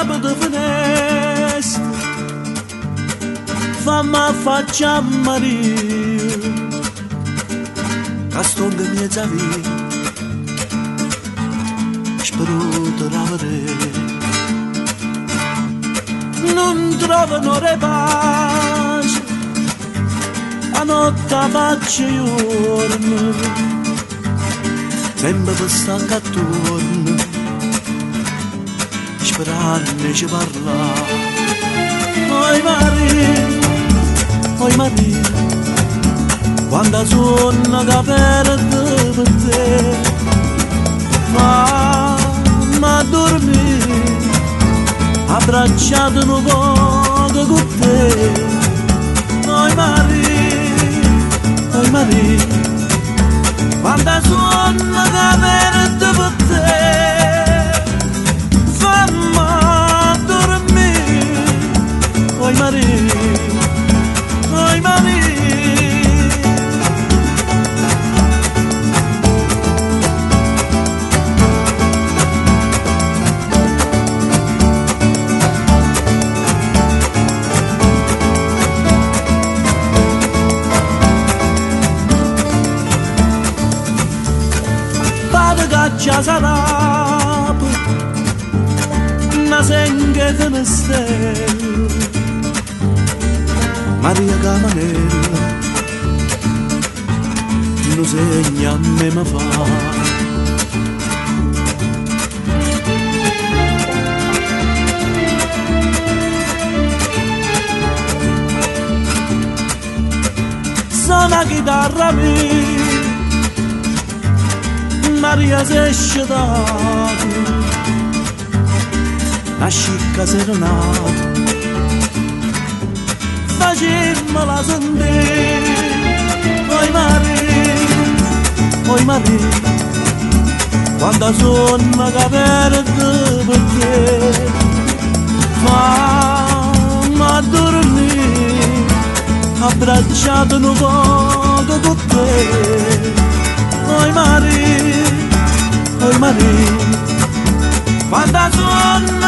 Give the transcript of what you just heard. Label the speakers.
Speaker 1: capo di finestra, fammi faccia morire, che sto in mezzo a vita, spero di lavorare. Non trovano pace, a notte faccio giorno, sempre per stare attorno, sperando ci parla. Oi Maria, quando sono che perde per te, ma dormi, abbracciato un poco con te. Oi Maria, quando sono che perde per te, fammi dormire. Oi Maria, oi Maria. Già sarà una senghe che ne stella, Maria Camanella non segna a me ma fa. Suona chitarra mia, Maria si esce dato, la scicca serenata, facemmela sentire. Oi Maria, quando sono che perde per te, fammi dormire, abbracciato un poco con te. Oi Maria, quando sono